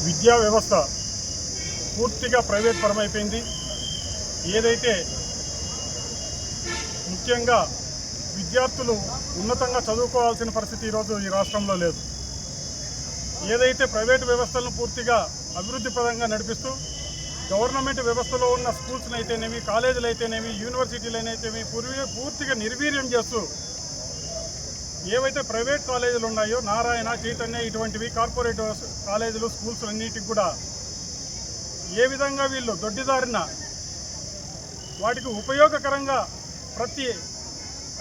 విద్యా వ్యవస్థ పూర్తిగా ప్రైవేట్ పరమైపోయింది. ఏదైతే ముఖ్యంగా విద్యార్థులు ఉన్నతంగా చదువుకోవాల్సిన పరిస్థితి ఈరోజు ఈ రాష్ట్రంలో లేదు. ఏదైతే ప్రైవేటు వ్యవస్థలను పూర్తిగా అభివృద్ధి పరంగా నడిపిస్తూ గవర్నమెంట్ వ్యవస్థలో ఉన్న స్కూల్స్ని అయితేనేమి, కాలేజీలు అయితేనేమి, యూనివర్సిటీలు అయితేనేమి పూర్తిగా నిర్వీర్యం చేస్తూ ఏవైతే ప్రైవేట్ కాలేజీలు ఉన్నాయో నారాయణ, చైతన్య ఇటువంటివి కార్పొరేట్ కాలేజీలు, స్కూల్స్ అన్నిటికి కూడా ఏ విధంగా వీళ్ళు దొడ్డిదారిన వాటికి ఉపయోగకరంగా ప్రతి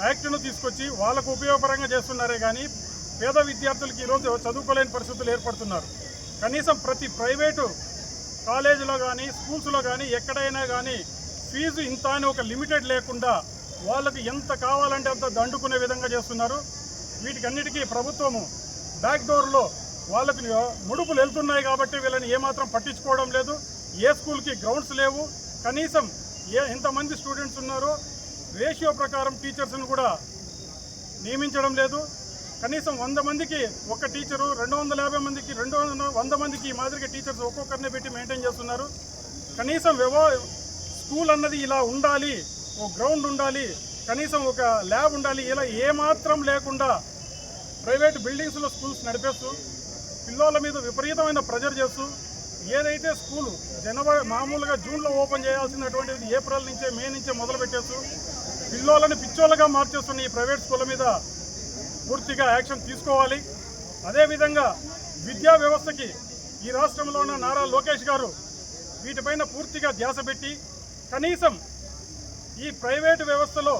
యాక్ట్ను తీసుకొచ్చి వాళ్ళకు ఉపయోగకరంగా చేస్తున్నారే కానీ పేద విద్యార్థులకి ఈరోజు చదువుకోలేని పరిస్థితులు ఏర్పడుతున్నారు. కనీసం ప్రతి ప్రైవేటు కాలేజీలో కానీ స్కూల్స్లో కానీ ఎక్కడైనా కానీ ఫీజు ఇంత అని ఒక లిమిటెడ్ లేకుండా వాళ్ళకి ఎంత కావాలంటే అంత దండుకునే విధంగా చేస్తున్నారు. వీటికన్నిటికీ ప్రభుత్వము బ్యాక్ డోర్లో వాళ్ళకి ముడుపులు వెళ్తున్నాయి కాబట్టి వీళ్ళని ఏమాత్రం పట్టించుకోవడం లేదు. ఏ స్కూల్కి గ్రౌండ్స్ లేవు. కనీసం ఎంతమంది స్టూడెంట్స్ ఉన్నారో రేషియో ప్రకారం టీచర్స్ను కూడా నియమించడం లేదు. కనీసం 100 మందికి ఒక టీచరు, 250 మందికి 100 మందికి ఈ మాదిరిగా టీచర్స్ ఒక్కొక్కరిని పెట్టి మెయింటైన్ చేస్తున్నారు. కనీసం స్కూల్ అన్నది ఇలా ఉండాలి, ఒక గ్రౌండ్ ఉండాలి, కనీసం ఒక ల్యాబ్ ఉండాలి, ఇలా ఏమాత్రం లేకుండా ప్రైవేట్ బిల్డింగ్స్లో స్కూల్స్ నడిపేస్తూ పిల్లల మీద విపరీతమైన ప్రెజర్ చేస్తూ ఏదైతే స్కూలు మామూలుగా జూన్లో ఓపెన్ చేయాల్సినటువంటిది ఏప్రిల్ నుంచే, మే నుంచే మొదలు పెట్టేస్తూ పిల్లలని పిచ్చోళ్ళగా మార్చేస్తున్న ఈ ప్రైవేట్ స్కూళ్ళ మీద పూర్తిగా యాక్షన్ తీసుకోవాలి. అదేవిధంగా విద్యా వ్యవస్థకి ఈ రాష్ట్రంలో ఉన్న నారా లోకేష్ గారు వీటిపైన పూర్తిగా ధ్యాస పెట్టి కనీసం ఈ ప్రైవేటు వ్యవస్థలో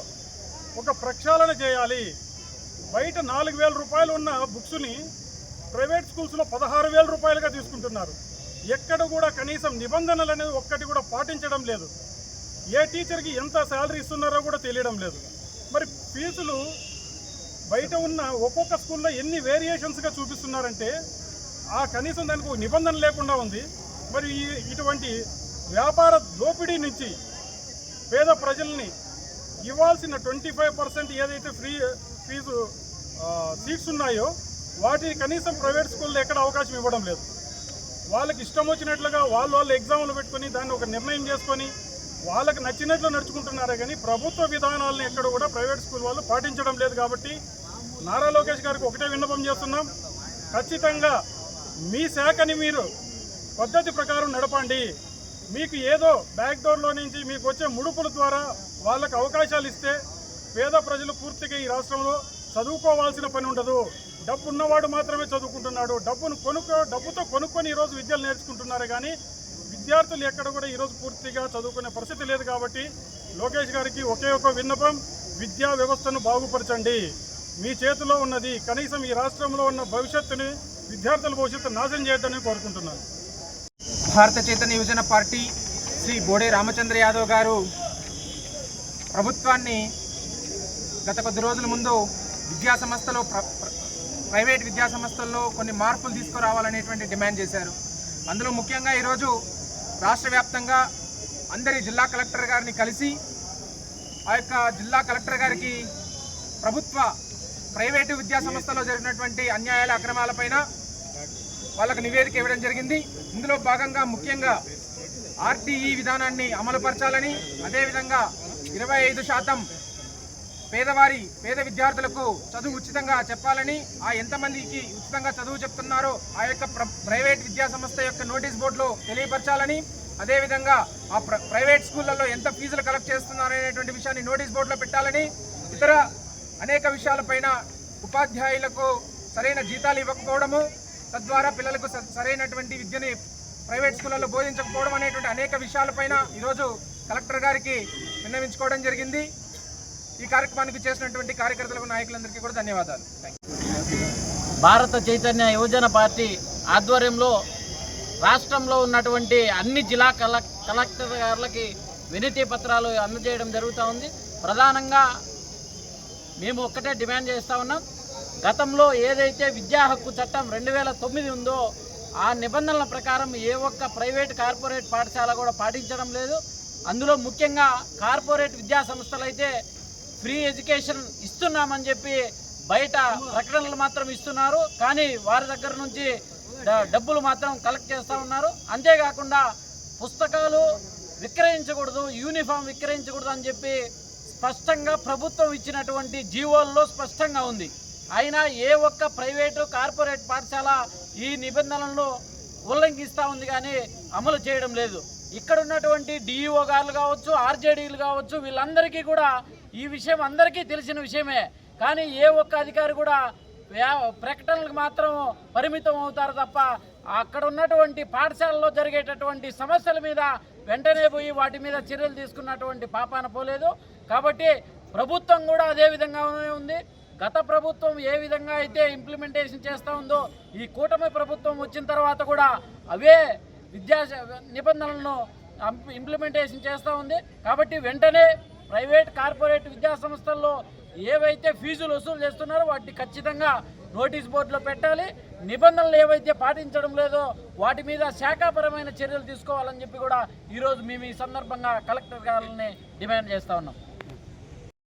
ఒక ప్రక్షాళన చేయాలి. బయట 4,000 రూపాయలు ఉన్న బుక్స్ని ప్రైవేట్ స్కూల్స్లో 16,000 రూపాయలుగా తీసుకుంటున్నారు. ఎక్కడ కూడా కనీసం నిబంధనలు అనేది ఒక్కటి కూడా పాటించడం లేదు. ఏ టీచర్కి ఎంత శాలరీ ఇస్తున్నారో కూడా తెలియడం లేదు. మరి ఫీజులు బయట ఉన్న ఒక్కొక్క స్కూల్లో ఎన్ని వేరియేషన్స్గా చూపిస్తున్నారంటే కనీసం దానికి ఒక నిబంధన లేకుండా ఉంది. మరి ఇటువంటి వ్యాపార దోపిడీ నుంచి పేద ప్రజల్ని ఇవ్వాల్సిన 25% ఏదైతే ఫీజు సీట్స్ ఉన్నాయో వాటిని కనీసం ప్రైవేట్ స్కూల్లో ఎక్కడ అవకాశం ఇవ్వడం లేదు. వాళ్ళకి ఇష్టం వచ్చినట్లుగా వాళ్ళు ఎగ్జామ్లు పెట్టుకొని దాన్ని ఒక నిర్ణయం చేసుకొని వాళ్ళకి నచ్చినట్లు నడుచుకుంటున్నారే కానీ ప్రభుత్వ విధానాలను ఎక్కడ కూడా ప్రైవేట్ స్కూల్ వాళ్ళు పాటించడం లేదు. కాబట్టి నారా లోకేష్ గారికి ఒకటే విన్నపం చేస్తున్నాం, ఖచ్చితంగా మీ శాఖని మీరు పద్ధతి ప్రకారం నడపండి. మీకు ఏదో బ్యాక్ డోర్లో నుంచి మీకు వచ్చే ముడుపుల ద్వారా వాళ్ళకి అవకాశాలు ఇస్తే పేద ప్రజలు పూర్తిగా ఈ రాష్ట్రంలో చదువుకోవాల్సిన పని ఉండదు. డబ్బు ఉన్నవాడు మాత్రమే చదువుకుంటున్నాడు. డబ్బుతో కొనుక్కొని ఈరోజు విద్యలు నేర్చుకుంటున్నారు కానీ విద్యార్థులు ఎక్కడ కూడా ఈరోజు పూర్తిగా చదువుకునే పరిస్థితి లేదు. కాబట్టి లోకేష్ గారికి ఒకే ఒక విన్నపం, విద్యా వ్యవస్థను బాగుపరచండి. మీ చేతిలో ఉన్నది. కనీసం ఈ రాష్ట్రంలో ఉన్న భవిష్యత్తుని, విద్యార్థుల భవిష్యత్తు నాశనం చేయొద్దని కోరుకుంటున్నాను. భారత చైతన్య యువజన పార్టీ శ్రీ బోడే రామచంద్ర యాదవ్ గారు ప్రభుత్వాన్ని గత కొద్ది రోజుల ముందు విద్యా సంస్థలో ప్రైవేట్ విద్యా సంస్థల్లో కొన్ని మార్పులు తీసుకురావాలనేటువంటి డిమాండ్ చేశారు. అందులో ముఖ్యంగా ఈరోజు రాష్ట్ర వ్యాప్తంగా అందరి జిల్లా కలెక్టర్ గారిని కలిసి ఆ యొక్క జిల్లా కలెక్టర్ గారికి ప్రభుత్వ ప్రైవేటు విద్యా సంస్థలో జరిగినటువంటి అన్యాయాల, అక్రమాలపైన వాళ్ళకు నివేదిక ఇవ్వడం జరిగింది. ఇందులో భాగంగా ముఖ్యంగా ఆర్టీఈ విధానాన్ని అమలుపరచాలని, అదేవిధంగా 25% పేద విద్యార్థులకు చదువు ఉచితంగా చెప్పాలని, ఎంతమందికి ఉచితంగా చదువు చెప్తున్నారో ఆ యొక్క ప్రైవేట్ విద్యా సంస్థ యొక్క నోటీస్ బోర్డులో తెలియపరచాలని, అదేవిధంగా ఆ ప్రైవేట్ స్కూళ్ళల్లో ఎంత ఫీజులు కలెక్ట్ చేస్తున్నారనేటువంటి విషయాన్ని నోటీస్ బోర్డులో పెట్టాలని, ఇతర అనేక విషయాలపైన ఉపాధ్యాయులకు సరైన జీతాలు ఇవ్వకపోవడము, తద్వారా పిల్లలకు సరైనటువంటి విద్యని ప్రైవేట్ స్కూళ్ళల్లో బోధించకపోవడం అనేటువంటి అనేక విషయాలపైన ఈరోజు కలెక్టర్ గారికి విన్నవించుకోవడం జరిగింది. ఈ కార్యక్రమానికి చేసినటువంటి కార్యకర్తలకు, నాయకులందరికీ కూడా ధన్యవాదాలు. భారత చైతన్య యువజన పార్టీ ఆధ్వర్యంలో రాష్ట్రంలో ఉన్నటువంటి అన్ని జిల్లా కలెక్టర్ గారులకి వినతి పత్రాలు అందజేయడం జరుగుతూ ఉంది. ప్రధానంగా మేము ఒక్కటే డిమాండ్ చేస్తూ ఉన్నాం, గతంలో ఏదైతే విద్యా హక్కు చట్టం 2009 ఉందో ఆ నిబంధనల ప్రకారం ఏ ఒక్క ప్రైవేట్ కార్పొరేట్ పాఠశాల కూడా పాటించడం లేదు. అందులో ముఖ్యంగా కార్పొరేట్ విద్యా సంస్థలు అయితే ఫ్రీ ఎడ్యుకేషన్ ఇస్తున్నామని చెప్పి బయట ప్రకటనలు మాత్రం ఇస్తున్నారు. కానీ వారి దగ్గర నుంచి డబ్బులు మాత్రం కలెక్ట్ చేస్తూ ఉన్నారు. అంతేకాకుండా పుస్తకాలు విక్రయించకూడదు, యూనిఫామ్ విక్రయించకూడదు అని చెప్పి స్పష్టంగా ప్రభుత్వం ఇచ్చినటువంటి జీవోల్లో స్పష్టంగా ఉంది. అయినా ఏ ఒక్క ప్రైవేటు కార్పొరేట్ పాఠశాల ఈ నిబంధనలను ఉల్లంఘిస్తూ ఉంది కానీ అమలు చేయడం లేదు. ఇక్కడ ఉన్నటువంటి డిఈఓ గారులు కావచ్చు, ఆర్జేడీలు కావచ్చు, వీళ్ళందరికీ కూడా ఈ విషయం అందరికీ తెలిసిన విషయమే. కానీ ఏ ఒక్క అధికారి కూడా ప్రకటనలకు మాత్రం పరిమితం అవుతారు తప్ప అక్కడ ఉన్నటువంటి పాఠశాలలో జరిగేటటువంటి సమస్యల మీద వెంటనే పోయి వాటి మీద చర్యలు తీసుకున్నటువంటి పాపాన పోలేదు. కాబట్టి ప్రభుత్వం కూడా అదే విధంగానే ఉంది. గత ప్రభుత్వం ఏ విధంగా అయితే ఇంప్లిమెంటేషన్ చేస్తూ ఉందో ఈ కూటమి ప్రభుత్వం వచ్చిన తర్వాత కూడా అవే విద్యా నిబంధనలను ఇంప్లిమెంటేషన్ చేస్తూ ఉంది. కాబట్టి వెంటనే ప్రైవేట్ కార్పొరేట్ విద్యా సంస్థల్లో ఏవైతే ఫీజులు వసూలు చేస్తున్నారో వాటిని ఖచ్చితంగా నోటీస్ బోర్డులో పెట్టాలి. నిబంధనలు ఏవైతే పాటించడం లేదో వాటి మీద శాఖాపరమైన చర్యలు తీసుకోవాలని చెప్పి కూడా ఈరోజు మేము ఈ సందర్భంగా కలెక్టర్ గారిని డిమాండ్ చేస్తూ ఉన్నాం.